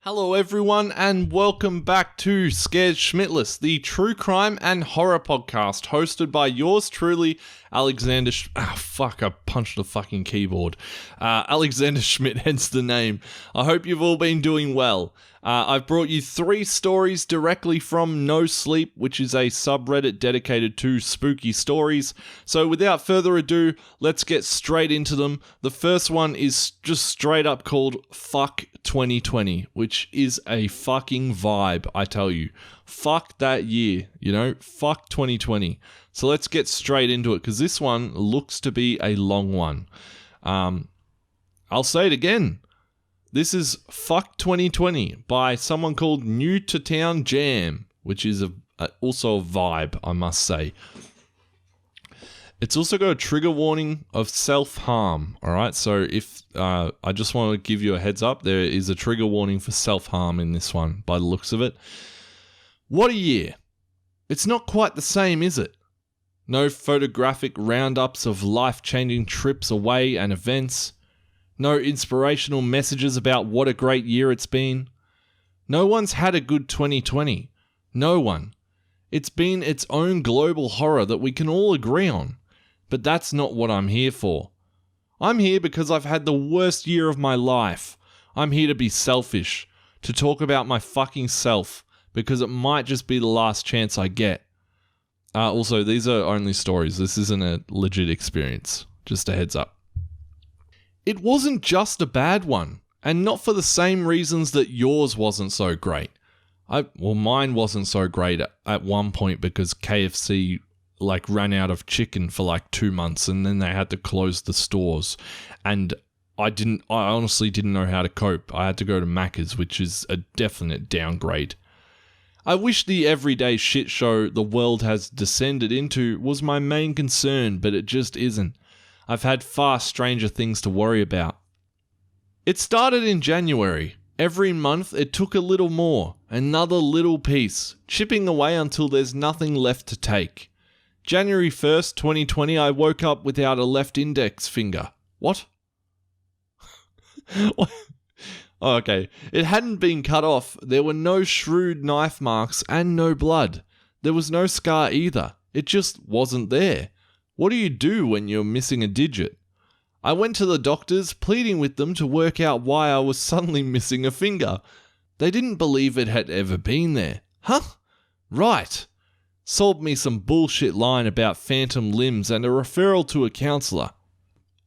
Hello everyone and welcome back to Scared Schmidtless, the true crime and horror podcast hosted by yours truly, Alexander I punched the fucking keyboard. Alexander Schmidt, hence the name. I hope you've all been doing well. I've brought you 3 stories directly from No Sleep, which is a subreddit dedicated to spooky stories. So without further ado, let's get straight into them. The first one is just straight up called Fuck 2020, which is a fucking vibe, I tell you. Fuck that year, fuck 2020. So let's get straight into it, because this one looks to be a long one. I'll say it again. This is Fuck 2020 by someone called newtotownJAM, which is also a vibe, I must say. It's also got a trigger warning of self-harm, alright? So if I just want to give you a heads up, there is a trigger warning for self-harm in this one, by the looks of it. What a year. It's not quite the same, is it? No photographic roundups of life-changing trips away and events. No inspirational messages about what a great year it's been. No one's had a good 2020. No one. It's been its own global horror that we can all agree on. But that's not what I'm here for. I'm here because I've had the worst year of my life. I'm here to be selfish, to talk about my fucking self, because it might just be the last chance I get. Also, these are only stories. This isn't a legit experience. Just a heads up. It wasn't just a bad one, and not for the same reasons that yours wasn't so great. Mine wasn't so great at one point because KFC ran out of chicken for 2 months and then they had to close the stores, and I honestly didn't know how to cope. I had to go to Macca's, which is a definite downgrade. I wish the everyday shit show the world has descended into was my main concern, but it just isn't. I've had far stranger things to worry about. It started in January. Every month it took a little more, another little piece, chipping away until there's nothing left to take. January 1st, 2020, I woke up without a left index finger. What? What? Oh, okay. It hadn't been cut off. There were no shrewd knife marks and no blood. There was no scar either. It just wasn't there. What do you do when you're missing a digit? I went to the doctors, pleading with them to work out why I was suddenly missing a finger. They didn't believe it had ever been there. Huh? Right. Sold me some bullshit line about phantom limbs and a referral to a counsellor.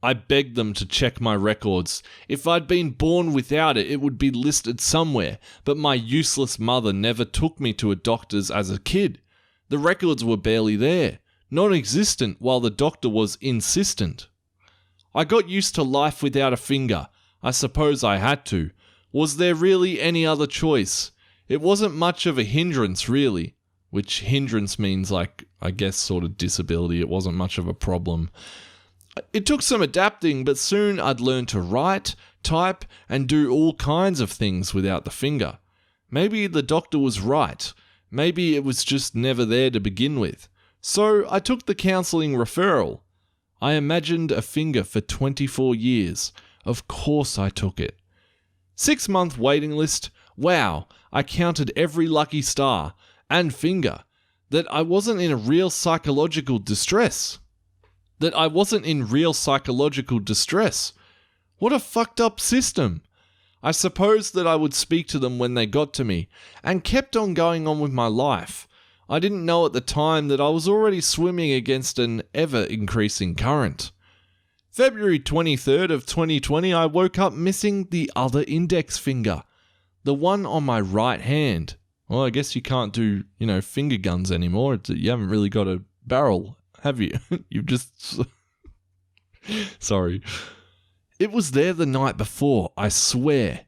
I begged them to check my records. If I'd been born without it, it would be listed somewhere, but my useless mother never took me to a doctor's as a kid. The records were barely there. Non-existent, while the doctor was insistent. I got used to life without a finger. I suppose I had to. Was there really any other choice? It wasn't much of a hindrance, really. Which hindrance means I guess sort of disability. It wasn't much of a problem. It took some adapting, but soon I'd learn to write, type, and do all kinds of things without the finger. Maybe the doctor was right. Maybe it was just never there to begin with. So I took the counselling referral. I imagined a finger for 24 years. Of course I took it. 6-month waiting list. Wow, I counted every lucky star and finger. That I wasn't in real psychological distress. What a fucked up system. I supposed that I would speak to them when they got to me, and kept on going on with my life. I didn't know at the time that I was already swimming against an ever-increasing current. February 23rd of 2020, I woke up missing the other index finger. The one on my right hand. Well, I guess you can't do, finger guns anymore. You haven't really got a barrel, have you? You've just... Sorry. It was there the night before, I swear.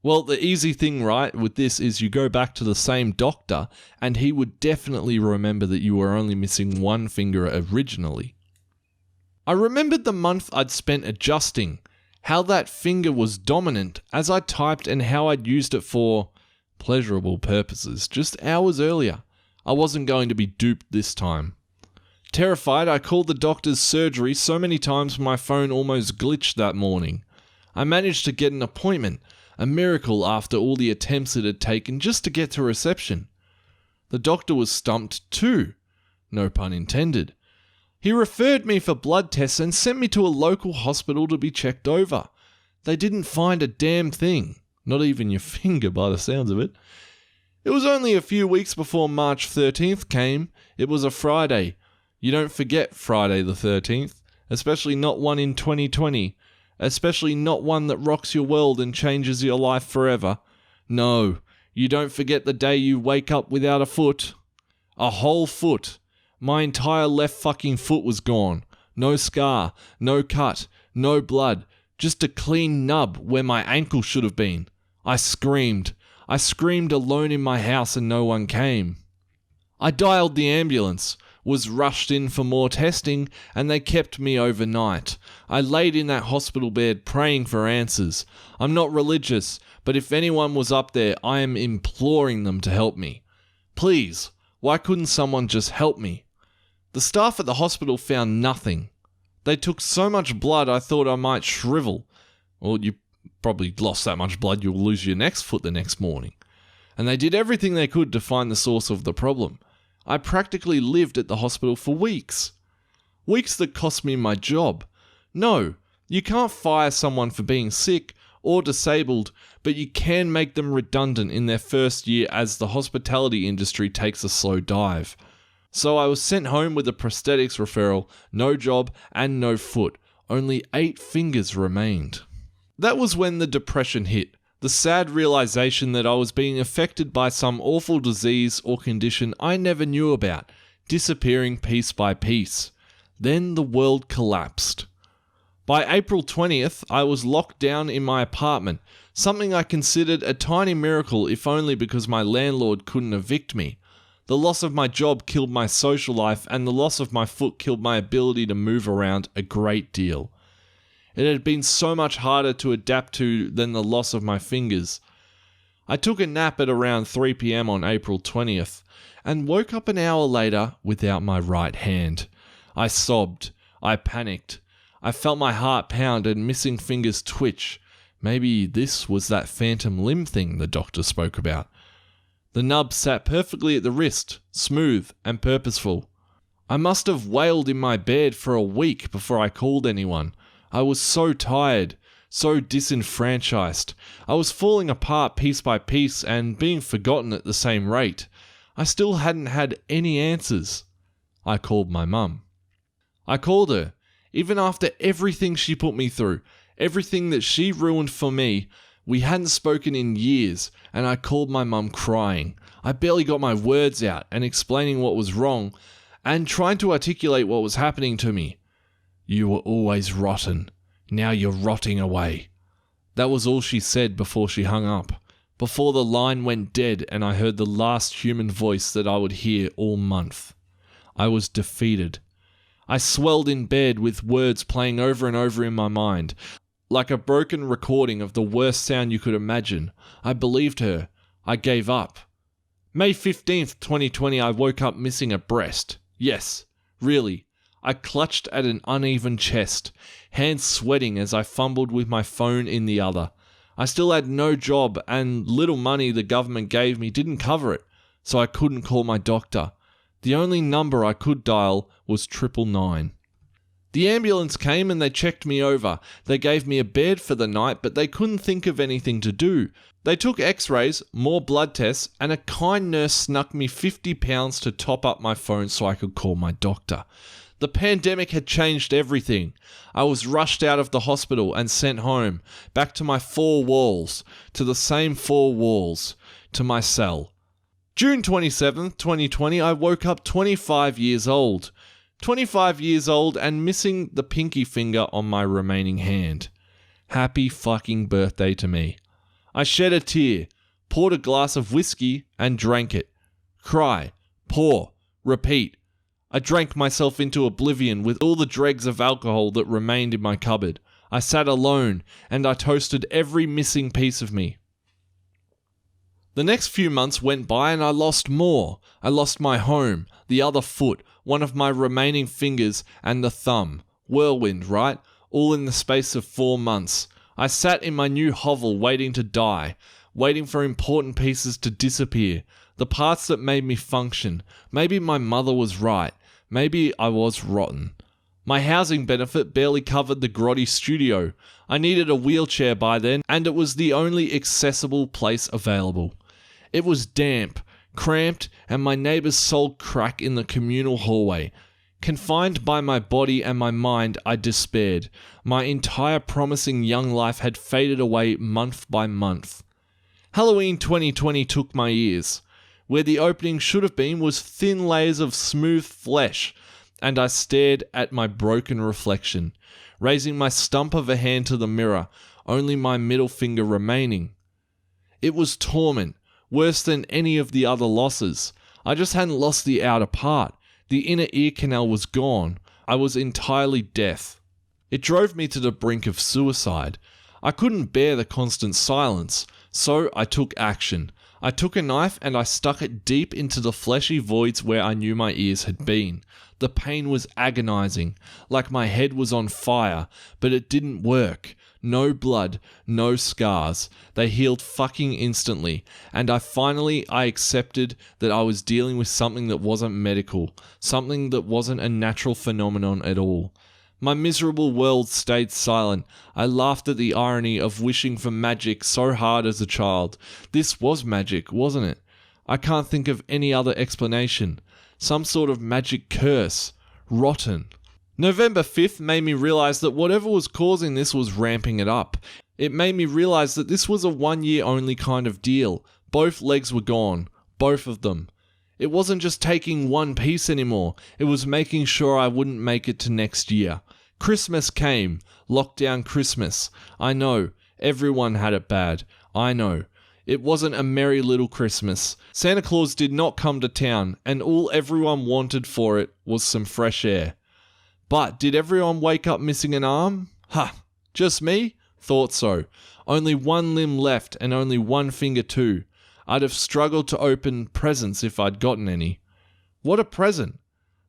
Well, the easy thing, right, with this is you go back to the same doctor and he would definitely remember that you were only missing one finger originally. I remembered the month I'd spent adjusting, how that finger was dominant as I typed and how I'd used it for pleasurable purposes just hours earlier. I wasn't going to be duped this time. Terrified, I called the doctor's surgery so many times my phone almost glitched that morning. I managed to get an appointment. A miracle after all the attempts it had taken just to get to reception. The doctor was stumped too. No pun intended. He referred me for blood tests and sent me to a local hospital to be checked over. They didn't find a damn thing. Not even your finger by the sounds of it. It was only a few weeks before March 13th came. It was a Friday. You don't forget Friday the 13th, especially not one in 2020, especially not one that rocks your world and changes your life forever. No, you don't forget the day you wake up without a foot. A whole foot. My entire left fucking foot was gone. No scar, no cut, no blood, just a clean nub where my ankle should have been. I screamed. I screamed alone in my house and no one came. I dialed the ambulance, was rushed in for more testing, and they kept me overnight. I laid in that hospital bed praying for answers. I'm not religious, but if anyone was up there, I am imploring them to help me. Please, why couldn't someone just help me? The staff at the hospital found nothing. They took so much blood I thought I might shrivel. Well, you probably lost that much blood you'll lose your next foot the next morning. And they did everything they could to find the source of the problem. I practically lived at the hospital for weeks. Weeks that cost me my job. No, you can't fire someone for being sick or disabled, but you can make them redundant in their first year as the hospitality industry takes a slow dive. So I was sent home with a prosthetics referral, no job and no foot. Only 8 fingers remained. That was when the depression hit. The sad realization that I was being affected by some awful disease or condition I never knew about, disappearing piece by piece. Then the world collapsed. By April 20th, I was locked down in my apartment, something I considered a tiny miracle if only because my landlord couldn't evict me. The loss of my job killed my social life, and the loss of my foot killed my ability to move around a great deal. It had been so much harder to adapt to than the loss of my fingers. I took a nap at around 3 p.m. on April 20th and woke up an hour later without my right hand. I sobbed. I panicked. I felt my heart pound and missing fingers twitch. Maybe this was that phantom limb thing the doctor spoke about. The nub sat perfectly at the wrist, smooth and purposeful. I must have wailed in my bed for a week before I called anyone. I was so tired, so disenfranchised. I was falling apart piece by piece and being forgotten at the same rate. I still hadn't had any answers. I called my mum. I called her. Even after everything she put me through, everything that she ruined for me, we hadn't spoken in years, and I called my mum crying. I barely got my words out and explaining what was wrong and trying to articulate what was happening to me. You were always rotten. Now you're rotting away. That was all she said before she hung up, before the line went dead and I heard the last human voice that I would hear all month. I was defeated. I swelled in bed with words playing over and over in my mind, like a broken recording of the worst sound you could imagine. I believed her. I gave up. May 15th, 2020, I woke up missing a breast. Yes, really. I clutched at an uneven chest, hands sweating as I fumbled with my phone in the other. I still had no job and little money the government gave me didn't cover it, so I couldn't call my doctor. The only number I could dial was 999. The ambulance came and they checked me over. They gave me a bed for the night, but they couldn't think of anything to do. They took x-rays, more blood tests, and a kind nurse snuck me £50 to top up my phone so I could call my doctor. The pandemic had changed everything. I was rushed out of the hospital and sent home, back to my 4 walls, to the same 4 walls, to my cell. June 27th, 2020, I woke up 25 years old. 25 years old and missing the pinky finger on my remaining hand. Happy fucking birthday to me. I shed a tear, poured a glass of whiskey and drank it. Cry, pour, repeat. I drank myself into oblivion with all the dregs of alcohol that remained in my cupboard. I sat alone and I toasted every missing piece of me. The next few months went by and I lost more. I lost my home, the other foot, one of my remaining fingers and the thumb. Whirlwind, right? All in the space of 4 months. I sat in my new hovel waiting to die, waiting for important pieces to disappear, the parts that made me function. Maybe my mother was right. Maybe I was rotten. My housing benefit barely covered the grotty studio. I needed a wheelchair by then, and it was the only accessible place available. It was damp, cramped, and my neighbours sold crack in the communal hallway. Confined by my body and my mind, I despaired. My entire promising young life had faded away month by month. Halloween 2020 took my ears. Where the opening should have been was thin layers of smooth flesh, and I stared at my broken reflection, raising my stump of a hand to the mirror, only my middle finger remaining. It was torment, worse than any of the other losses. I just hadn't lost the outer part. The inner ear canal was gone. I was entirely deaf. It drove me to the brink of suicide. I couldn't bear the constant silence, so I took action. I took a knife and I stuck it deep into the fleshy voids where I knew my ears had been. The pain was agonizing, like my head was on fire, but it didn't work. No blood, no scars. They healed fucking instantly, and I accepted that I was dealing with something that wasn't medical, something that wasn't a natural phenomenon at all. My miserable world stayed silent. I laughed at the irony of wishing for magic so hard as a child. This was magic, wasn't it? I can't think of any other explanation. Some sort of magic curse. Rotten. November 5th made me realize that whatever was causing this was ramping it up. It made me realize that this was a 1 year only kind of deal. Both legs were gone. Both of them. It wasn't just taking one piece anymore. It was making sure I wouldn't make it to next year. Christmas came. Lockdown Christmas. I know. Everyone had it bad. I know. It wasn't a merry little Christmas. Santa Claus did not come to town, and all everyone wanted for it was some fresh air. But did everyone wake up missing an arm? Just me? Thought so. Only one limb left and only one finger too. I'd have struggled to open presents if I'd gotten any. What a present!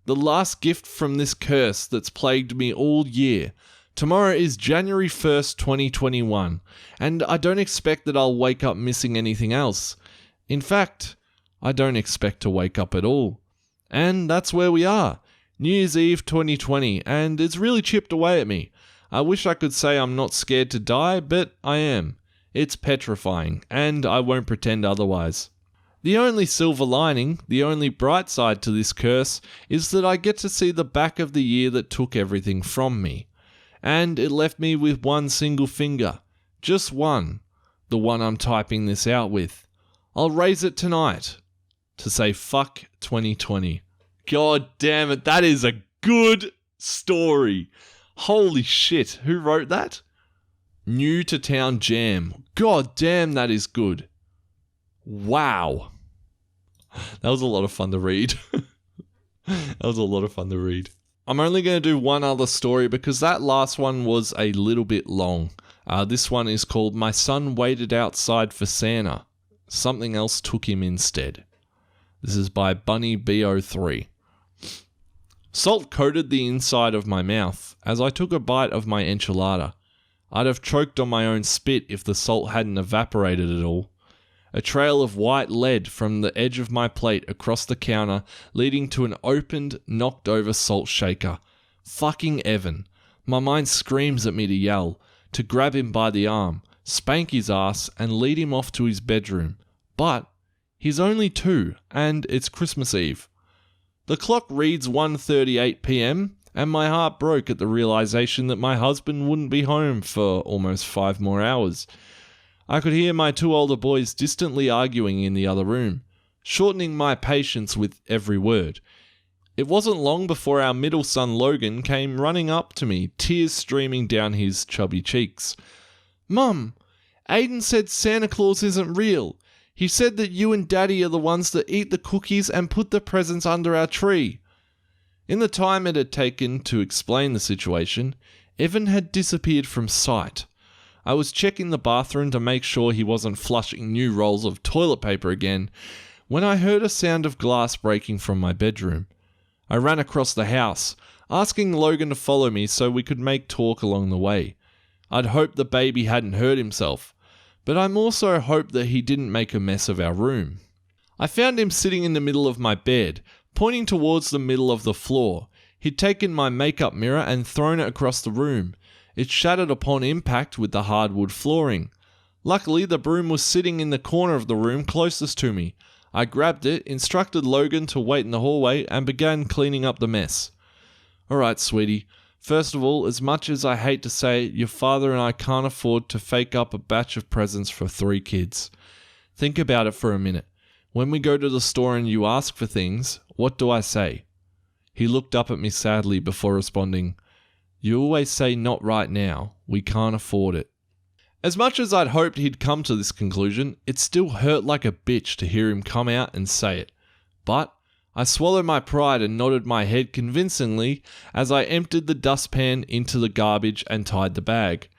The last gift from this curse that's plagued me all year. Tomorrow is January 1st, 2021, and I don't expect that I'll wake up missing anything else. In fact, I don't expect to wake up at all. And that's where we are. New Year's Eve 2020, and it's really chipped away at me. I wish I could say I'm not scared to die, but I am. It's petrifying, and I won't pretend otherwise. The only silver lining, the only bright side to this curse, is that I get to see the back of the year that took everything from me. And it left me with one single finger. Just one. The one I'm typing this out with. I'll raise it tonight to say fuck 2020. God damn it, that is a good story. Holy shit, who wrote that? newtotownJAM. God damn, that is good. Wow. That was a lot of fun to read. I'm only going to do one other story because that last one was a little bit long. This one is called My Son Waited Outside for Santa. Something else took him instead. This is by Bunny B03. Salt coated the inside of my mouth as I took a bite of my enchilada. I'd have choked on my own spit if the salt hadn't evaporated at all. A trail of white lead from the edge of my plate across the counter leading to an opened, knocked over salt shaker. Fucking Evan. My mind screams at me to yell, to grab him by the arm, spank his ass and lead him off to his bedroom. But he's only 2 and it's Christmas Eve. The clock reads 1:38 p.m. and my heart broke at the realization that my husband wouldn't be home for almost 5 more hours. I could hear my 2 older boys distantly arguing in the other room, shortening my patience with every word. It wasn't long before our middle son Logan came running up to me, tears streaming down his chubby cheeks. "Mum, Aiden said Santa Claus isn't real. He said that you and Daddy are the ones that eat the cookies and put the presents under our tree." In the time it had taken to explain the situation, Evan had disappeared from sight. I was checking the bathroom to make sure he wasn't flushing new rolls of toilet paper again, when I heard a sound of glass breaking from my bedroom. I ran across the house, asking Logan to follow me so we could make talk along the way. I'd hoped the baby hadn't hurt himself, but I'm also hoped that he didn't make a mess of our room. I found him sitting in the middle of my bed, pointing towards the middle of the floor. He'd taken my makeup mirror and thrown it across the room. It shattered upon impact with the hardwood flooring. Luckily, the broom was sitting in the corner of the room closest to me. I grabbed it, instructed Logan to wait in the hallway, and began cleaning up the mess. Alright, sweetie. First of all, as much as I hate to say it, your father and I can't afford to fake up a batch of presents for 3 kids. Think about it for a minute. When we go to the store and you ask for things, what do I say? He looked up at me sadly before responding, You always say not right now. We can't afford it. As much as I'd hoped he'd come to this conclusion, it still hurt like a bitch to hear him come out and say it. But I swallowed my pride and nodded my head convincingly as I emptied the dustpan into the garbage and tied the bag.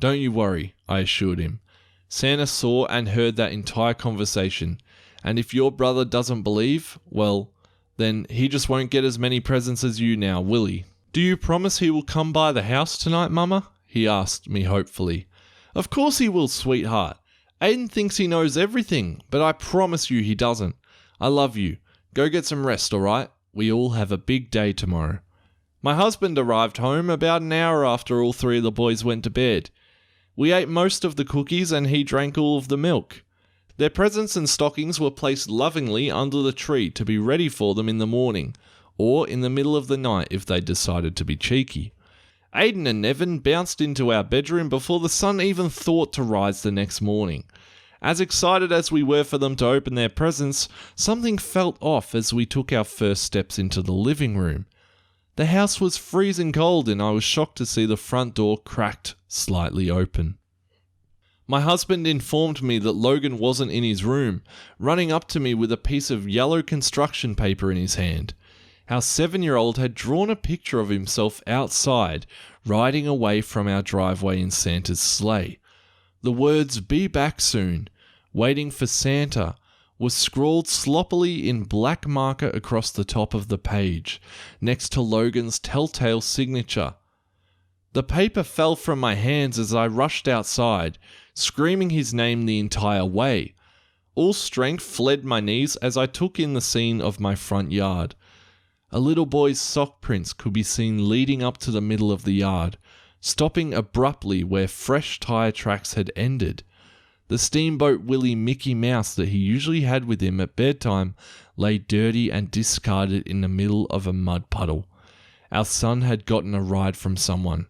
Don't you worry, I assured him. Santa saw and heard that entire conversation, and if your brother doesn't believe, well, then he just won't get as many presents as you now, will he? Do you promise he will come by the house tonight, Mama? He asked me hopefully. Of course he will, sweetheart. Aiden thinks he knows everything, but I promise you he doesn't. I love you. Go get some rest, alright? We all have a big day tomorrow. My husband arrived home about an hour after all 3 of the boys went to bed. We ate most of the cookies and he drank all of the milk. Their presents and stockings were placed lovingly under the tree to be ready for them in the morning, or in the middle of the night if they decided to be cheeky. Aiden and Nevin bounced into our bedroom before the sun even thought to rise the next morning. As excited as we were for them to open their presents, something felt off as we took our first steps into the living room. The house was freezing cold and I was shocked to see the front door cracked slightly open. My husband informed me that Logan wasn't in his room, running up to me with a piece of yellow construction paper in his hand. Our 7-year-old had drawn a picture of himself outside, riding away from our driveway in Santa's sleigh. The words, "Be back soon, waiting for Santa," was scrawled sloppily in black marker across the top of the page, next to Logan's telltale signature. The paper fell from my hands as I rushed outside, screaming his name the entire way. All strength fled my knees as I took in the scene of my front yard. A little boy's sock prints could be seen leading up to the middle of the yard, stopping abruptly where fresh tire tracks had ended. The Steamboat Willie Mickey Mouse that he usually had with him at bedtime lay dirty and discarded in the middle of a mud puddle. Our son had gotten a ride from someone,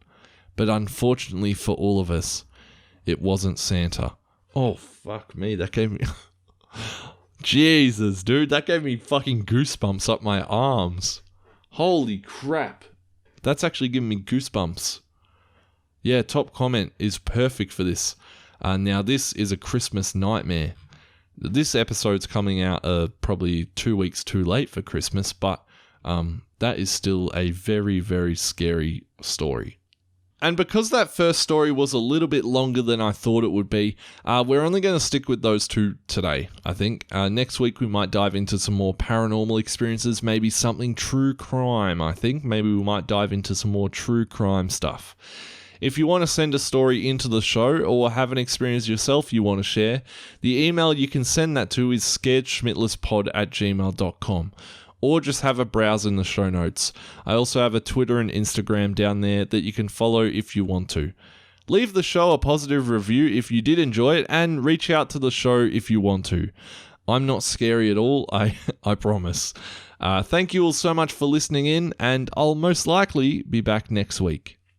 but unfortunately for all of us, it wasn't Santa. Oh, fuck me, that gave me... Jesus, dude, that gave me fucking goosebumps up my arms. Holy crap. That's actually giving me goosebumps. Yeah, top comment is perfect for this. Now, this is a Christmas nightmare. This episode's coming out probably 2 weeks too late for Christmas, but that is still a very, very scary story. And because that first story was a little bit longer than I thought it would be, we're only going to stick with those 2 today, I think. Next week we might dive into some more paranormal experiences, maybe something true crime, I think. Maybe we might dive into some more true crime stuff. If you want to send a story into the show or have an experience yourself you want to share, the email you can send that to is scaredschmidtlesspod@gmail.com. Or just have a browse in the show notes. I also have a Twitter and Instagram down there that you can follow if you want to. Leave the show a positive review if you did enjoy it, and reach out to the show if you want to. I'm not scary at all, I promise. Thank you all so much for listening in, and I'll most likely be back next week.